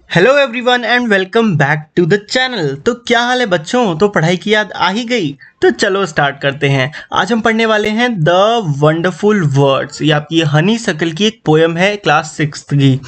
Hello everyone and welcome back to the channel. तो क्या हाल है बच्चों? तो पढ़ाई की याद आ ही गई। तो चलो स्टार्ट करते हैं। आज हम पढ़ने वाले हैं द वंडरफुल वर्ड्स। ये आपकी हनी सकल की एक पोयम है क्लास 6 की।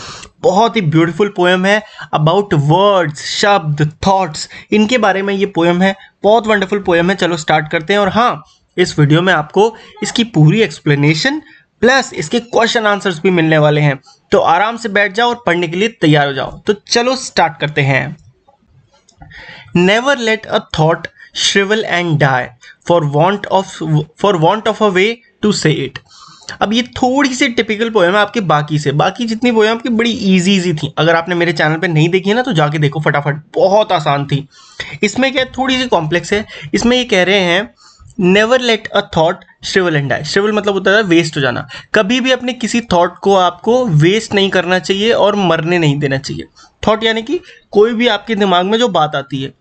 बहुत ही ब्यूटीफुल पोयम है अबाउट वर्ड्स, शब्द, थॉट्स, इनके बारे में ये पोयम है। बहुत वंडरफुल पोयम है। चलो स्टार्ट करते हैं। और हाँ, इस वीडियो में आपको इसकी पूरी एक्सप्लेनेशन प्लस इसके क्वेश्चन आंसर्स भी मिलने वाले हैं। तो आराम से बैठ जाओ और पढ़ने के लिए तैयार हो जाओ। तो चलो स्टार्ट करते हैं। Never let a thought shrivel and die for want of a way to say it. अब ये थोड़ी सी टिपिकल पोएम है आपके बाकी जितनी पोएम आपकी बड़ी इजी थी। अगर आपने मेरे चैनल पे नहीं देखी है ना तो जाके देखो फटाफट, बहुत आसान थी। इसमें क्या थोड़ी सी कॉम्प्लेक्स है। इसमें ये कह रहे हैं never let a thought shrivel and die. Shrivel मतलब होता है वेस्ट हो जाना। कभी भी अपने किसी थॉट को आपको वेस्ट नहीं करना चाहिए और मरने नहीं देना चाहिए। थॉट यानी कि कोई भी आपके दिमाग में जो बात आती है।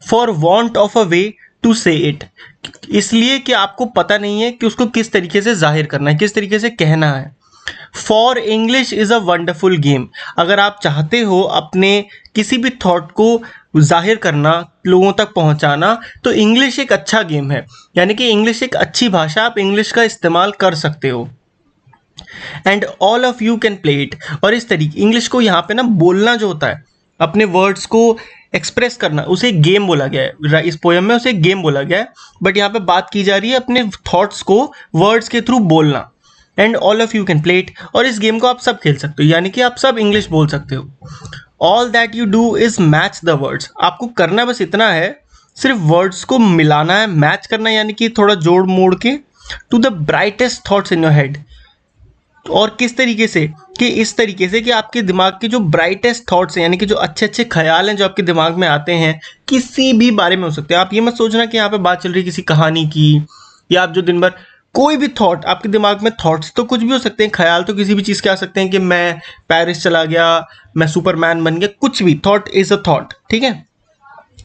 For want of a way to say it, इसलिए कि आपको पता नहीं है कि उसको किस तरीके से जाहिर करना है, किस तरीके से कहना है। For English is a wonderful game. अगर आप चाहते हो अपने किसी भी थॉट को जाहिर करना, लोगों तक पहुंचाना, तो इंग्लिश एक अच्छा गेम है। यानी कि इंग्लिश एक अच्छी भाषा, आप इंग्लिश का इस्तेमाल कर सकते हो। And all of you can play it. और इस तरीके इंग्लिश को यहाँ पे ना बोलना जो होता है, अपने वर्ड्स को एक्सप्रेस करना, उसे गेम बोला गया है। इस पोएम में उसे गेम बोला गया है। बट यहाँ पे बात की जा रही है अपने थॉट्स को वर्ड्स के थ्रू बोलना। And all of you can play it. और इस गेम को आप सब खेल सकते हो, यानी कि आप सब इंग्लिश बोल सकते हो। All that you do is match the words. आपको करना बस इतना है, सिर्फ वर्ड्स को मिलाना है, मैच करना, यानी कि थोड़ा जोड़ मोड़ के to the brightest thoughts in your head. और किस तरीके से कि इस तरीके से कि आपके दिमाग के जो ब्राइटेस्ट थॉट्स हैं, यानी कि जो अच्छे अच्छे ख्याल हैं जो आपके दिमाग में आते हैं, किसी भी बारे में हो सकते हैं। आप ये मत सोचना कि यहाँ पे बात चल रही है किसी कहानी की, या आप जो दिन भर कोई भी थॉट आपके दिमाग में, थॉट्स तो कुछ भी हो सकते हैं, ख्याल तो किसी भी चीज़ के आ सकते हैं कि मैं पेरिस चला गया, मैं सुपरमैन बन गया, कुछ भी। थॉट इज अ थॉट, ठीक है।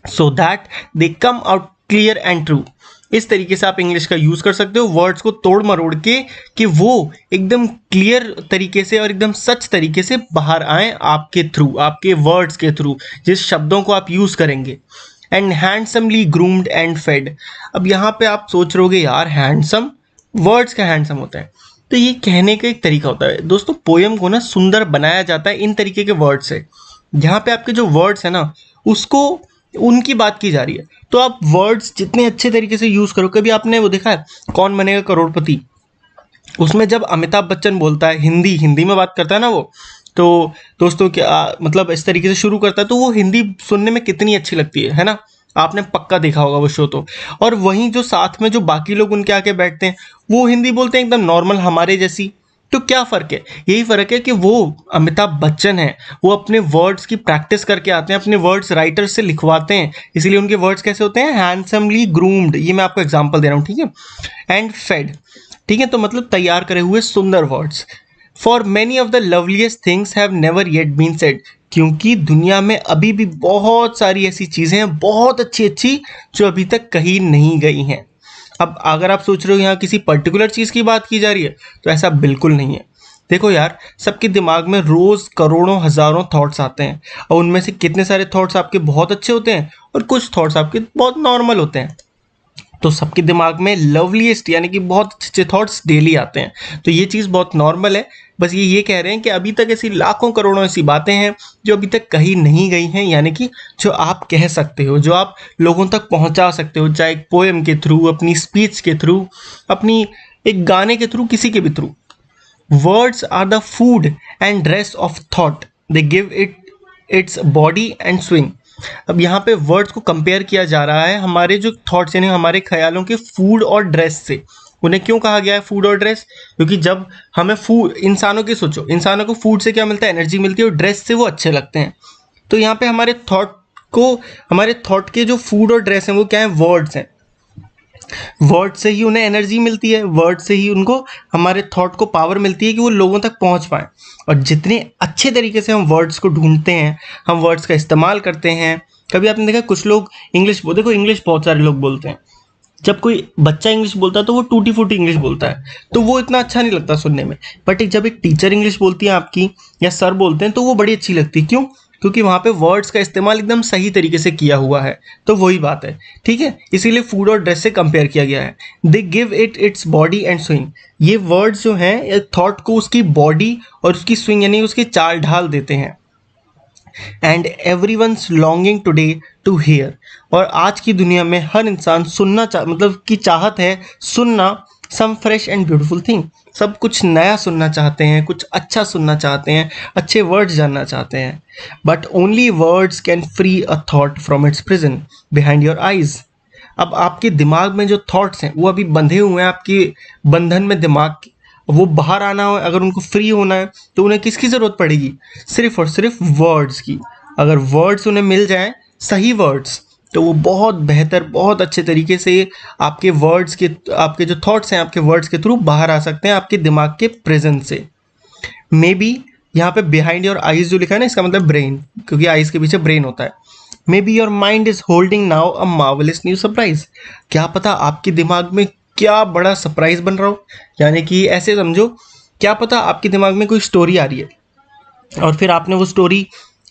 So that they come out clear and true. इस तरीके से आप इंग्लिश का यूज कर सकते हो वर्ड्स को तोड़ मरोड़ के, कि वो एकदम क्लियर तरीके से और एकदम सच तरीके से बाहर आए आपके थ्रू, आपके वर्ड्स के थ्रू, जिस शब्दों को आप यूज करेंगे। And handsomely groomed and fed. अब यहाँ पे आप सोच रहोगे यार हैंडसम, वर्ड्स का हैंडसम होता है? तो ये कहने का एक तरीका होता है दोस्तों। पोयम को ना सुंदर बनाया जाता है इन तरीके के वर्ड से। जहाँ पे आपके जो वर्ड्स है ना, उसको उनकी बात की जा रही है, तो आप वर्ड्स जितने अच्छे तरीके से यूज करो। कभी आपने वो देखा है कौन बनेगा करोड़पति? उसमें जब अमिताभ बच्चन बोलता है, हिंदी में बात करता है ना वो, तो दोस्तों क्या मतलब इस तरीके से शुरू करता है, तो वो हिंदी सुनने में कितनी अच्छी लगती है ना। आपने पक्का देखा होगा वो शो तो। और वहीं जो साथ में जो बाकी लोग उनके आके बैठते हैं, वो हिंदी बोलते हैं एकदम नॉर्मल हमारे जैसी। तो क्या फ़र्क है? यही फ़र्क है कि वो अमिताभ बच्चन है, वो अपने वर्ड्स की प्रैक्टिस करके आते हैं, अपने वर्ड्स राइटर से लिखवाते हैं, इसलिए उनके वर्ड्स कैसे होते हैं? Handsomely groomed. ये मैं आपको एग्जांपल दे रहा हूँ, ठीक है। एंड फेड, ठीक है, तो मतलब तैयार करे हुए सुंदर words. For many of the loveliest things have never yet been said. क्योंकि दुनिया में अभी भी बहुत सारी ऐसी चीज़ें हैं, बहुत अच्छी अच्छी, जो अभी तक कही नहीं गई हैं। अब अगर आप सोच रहे हो यहाँ किसी पर्टिकुलर चीज़ की बात की जा रही है, तो ऐसा बिल्कुल नहीं है। देखो यार, सबके दिमाग में रोज़ करोड़ों हज़ारों थॉट्स आते हैं, और उनमें से कितने सारे थॉट्स आपके बहुत अच्छे होते हैं और कुछ थॉट्स आपके बहुत नॉर्मल होते हैं। तो सबके दिमाग में लवलीस्ट यानी कि बहुत अच्छे अच्छे थॉट्स डेली आते हैं। तो ये चीज़ बहुत नॉर्मल है। बस ये कह रहे हैं कि अभी तक ऐसी लाखों करोड़ों ऐसी बातें हैं जो अभी तक कही नहीं गई हैं, यानी कि जो आप कह सकते हो, जो आप लोगों तक पहुंचा सकते हो, चाहे एक पोएम के थ्रू, अपनी स्पीच के थ्रू, अपनी एक गाने के थ्रू, किसी के भी through. Words are the food and dress of thought, they give it its body and swing. अब यहाँ पे वर्ड्स को कंपेयर किया जा रहा है हमारे जो थॉट्स यानी हमारे ख्यालों के फूड और ड्रेस से। उन्हें क्यों कहा गया है फूड और ड्रेस? क्योंकि जब हमें फूड, इंसानों की सोचो, इंसानों को फूड से क्या मिलता है? एनर्जी मिलती है, और ड्रेस से वो अच्छे लगते हैं। तो यहाँ पे हमारे थॉट के जो फूड और ड्रेस हैं वो क्या है? वर्ड्स हैं। वर्ड से ही उन्हें एनर्जी मिलती है, वर्ड से ही उनको, हमारे थॉट को पावर मिलती है कि वो लोगों तक पहुंच पाए। और जितने अच्छे तरीके से हम वर्ड्स को ढूंढते हैं, हम वर्ड्स का इस्तेमाल करते हैं। कभी आपने देखा कुछ लोग इंग्लिश, देखो इंग्लिश बहुत सारे लोग बोलते हैं। जब कोई बच्चा इंग्लिश बोलता है तो वो टूटी फूटी इंग्लिश बोलता है, तो वो इतना अच्छा नहीं लगता सुनने में। बट जब एक टीचर इंग्लिश बोलती है आपकी, या सर बोलते हैं, तो वो बड़ी अच्छी लगती है। क्यों? क्योंकि वहां पे वर्ड्स का इस्तेमाल एकदम सही तरीके से किया हुआ है। तो वही बात है, ठीक है, इसीलिए फूड और ड्रेस से कंपेयर किया गया है। दे give it its body and swing, ये वर्ड्स जो हैं थॉट को उसकी बॉडी और उसकी स्विंग यानी उसकी चाल ढाल देते हैं। And everyone's longing today to hear, और आज की दुनिया में हर इंसान सुनना मतलब की चाहत है सुनना some fresh and beautiful thing, सब कुछ नया सुनना चाहते हैं, कुछ अच्छा सुनना चाहते हैं, अच्छे वर्ड्स जानना चाहते हैं। But only words can free a thought from its prison behind your eyes. अब आपके दिमाग में जो थॉट्स हैं वो अभी बंधे हुए हैं आपके बंधन में दिमाग के, वो बाहर आना हो, अगर उनको फ्री होना है तो उन्हें किसकी ज़रूरत पड़ेगी? सिर्फ और सिर्फ वर्ड्स की। अगर वर्ड्स उन्हें मिल जाएं, सही वर्ड्स, तो वो बहुत बेहतर, बहुत अच्छे तरीके से आपके वर्ड्स के, आपके जो थॉट्स हैं आपके वर्ड्स के थ्रू बाहर आ सकते हैं आपके दिमाग के प्रेजेंस से। मे बी यहाँ पे बिहाइंड योर आइज जो लिखा है ना, इसका मतलब ब्रेन, क्योंकि आइज के पीछे ब्रेन होता है। May be your mind is holding now a marvellous new surprise, क्या पता आपके दिमाग में क्या बड़ा सरप्राइज बन रहा हो। यानी कि ऐसे समझो, क्या पता आपके दिमाग में कोई स्टोरी आ रही है और फिर आपने वो स्टोरी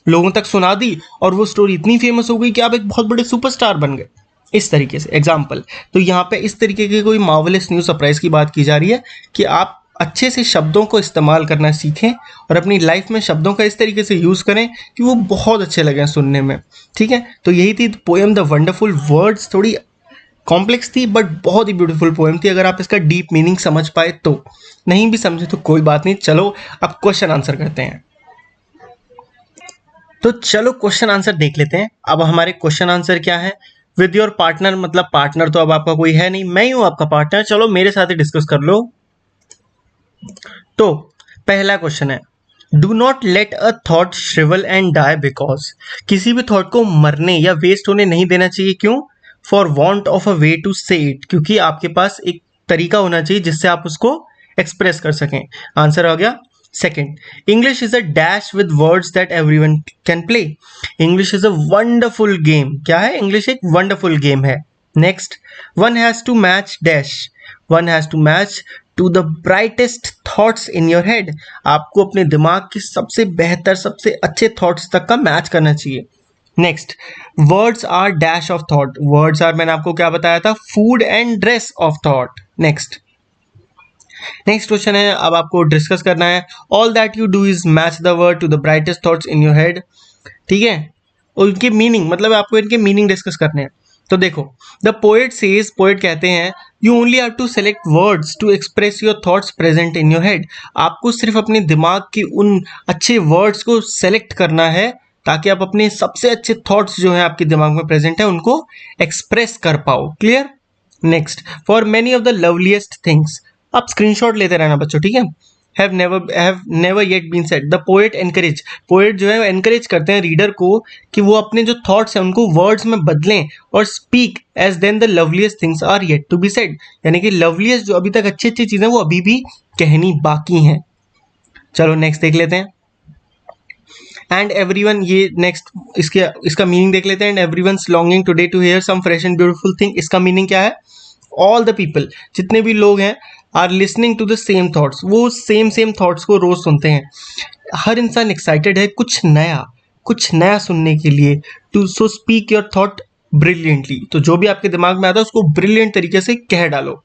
लोगों तक सुना दी और वो स्टोरी इतनी फेमस हो गई कि आप एक बहुत बड़े सुपरस्टार बन गए, इस तरीके से एग्जाम्पल। तो यहाँ पे इस तरीके की कोई मार्वलस न्यू सरप्राइज की बात की जा रही है कि आप अच्छे से शब्दों को इस्तेमाल करना सीखें और अपनी लाइफ में शब्दों का इस तरीके से यूज़ करें कि वो बहुत अच्छे लगें सुनने में, ठीक है। तो यही थी पोएम द वंडरफुल वर्ड्स, थोड़ी कॉम्प्लेक्स थी बट बहुत ही ब्यूटीफुल पोएम थी अगर आप इसका डीप मीनिंग समझ पाए तो। नहीं भी समझे तो कोई बात नहीं, चलो अब क्वेश्चन आंसर करते हैं। तो चलो क्वेश्चन आंसर देख लेते हैं। अब हमारे क्वेश्चन आंसर क्या है? विद योर पार्टनर, मतलब पार्टनर तो अब आपका कोई है नहीं, मैं ही हूं आपका पार्टनर, चलो मेरे साथ ही डिस्कस कर लो। तो पहला क्वेश्चन है, do not let a thought shrivel and die because, किसी भी थॉट को मरने या वेस्ट होने नहीं देना चाहिए, क्यों? For want of a way to say it, क्योंकि आपके पास एक तरीका होना चाहिए जिससे आप उसको एक्सप्रेस कर सकें। आंसर आ गया। Second, English is a dash with words that everyone can play, English is a wonderful game, क्या है? इंग्लिश एक वंडरफुल गेम है। Next, one has to match dash, one has to match to the brightest thoughts in your head, आपको अपने दिमाग के सबसे बेहतर, सबसे अच्छे थॉट्स तक का मैच करना चाहिए। Next, words are dash of thought, words are, मैंने आपको क्या बताया था, food and dress of thought. Next question है, अब आपको डिस्कस करना है, all that you do is match the word to the brightest thoughts in your head, ठीक है। उनके मीनिंग, मतलब आपको इनके मीनिंग डिस्कस करने हैं। तो देखो, द पोएट सेज, पोएट कहते हैं, you only have to select words to express your thoughts present in your head, आपको सिर्फ अपने दिमाग के उन अच्छे वर्ड्स को सेलेक्ट करना है ताकि आप अपने सबसे अच्छे थॉट्स जो हैं आपके दिमाग में प्रेजेंट है उनको एक्सप्रेस कर पाओ। Clear? Next, for many of the loveliest things, आप स्क्रीनशॉट लेते रहना बच्चों, ठीक है। Have never yet been said, the poet encourage, poet जो है एनकरेज करते हैं रीडर को कि वो अपने जो थॉट्स हैं उनको वर्ड्स में बदलें और speak as then the loveliest things are yet to be said, यानी कि लवलीस्ट जो अभी तक अच्छी अच्छी चीजें वो अभी भी कहनी बाकी हैं। चलो नेक्स्ट देख लेते हैं। एंड एवरीवन, ये नेक्स्ट इसका मीनिंग देख लेते हैं। And everyone's longing today to hear some fresh and beautiful thing, इसका मीनिंग क्या है? ऑल द पीपल, जितने भी लोग हैं, are listening to the same thoughts, वो सेम थॉट्स को रोज सुनते हैं। हर इंसान एक्साइटेड है कुछ नया सुनने के लिए। To so speak your thought brilliantly, तो जो भी आपके दिमाग में आता है उसको ब्रिलियंट तरीके से कह डालो।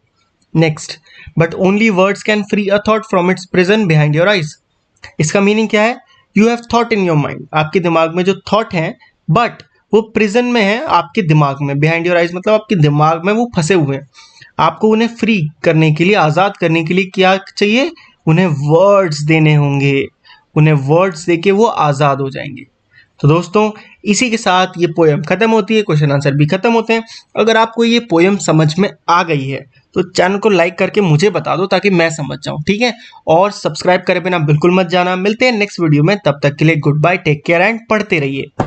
Next, but only words can free a thought from its prison behind your eyes, इसका मीनिंग क्या है? You have thought in your mind, आपके दिमाग में जो थॉट हैं बट वो प्रिजन में है आपके दिमाग में, बिहाइंड योर आइज मतलब आपके दिमाग में वो फंसे हुए हैं। आपको उन्हें फ्री करने के लिए, आज़ाद करने के लिए क्या चाहिए? उन्हें वर्ड्स देने होंगे, उन्हें वर्ड्स देके वो आज़ाद हो जाएंगे। तो दोस्तों, इसी के साथ ये पोएम खत्म होती है, क्वेश्चन आंसर भी खत्म होते हैं। अगर आपको ये पोएम समझ में आ गई है तो चैनल को लाइक करके मुझे बता दो ताकि मैं समझ जाऊं, ठीक है। और सब्सक्राइब करे बिना बिल्कुल मत जाना। मिलते हैं नेक्स्ट वीडियो में, तब तक के लिए good bye, take care and पढ़ते रहिए।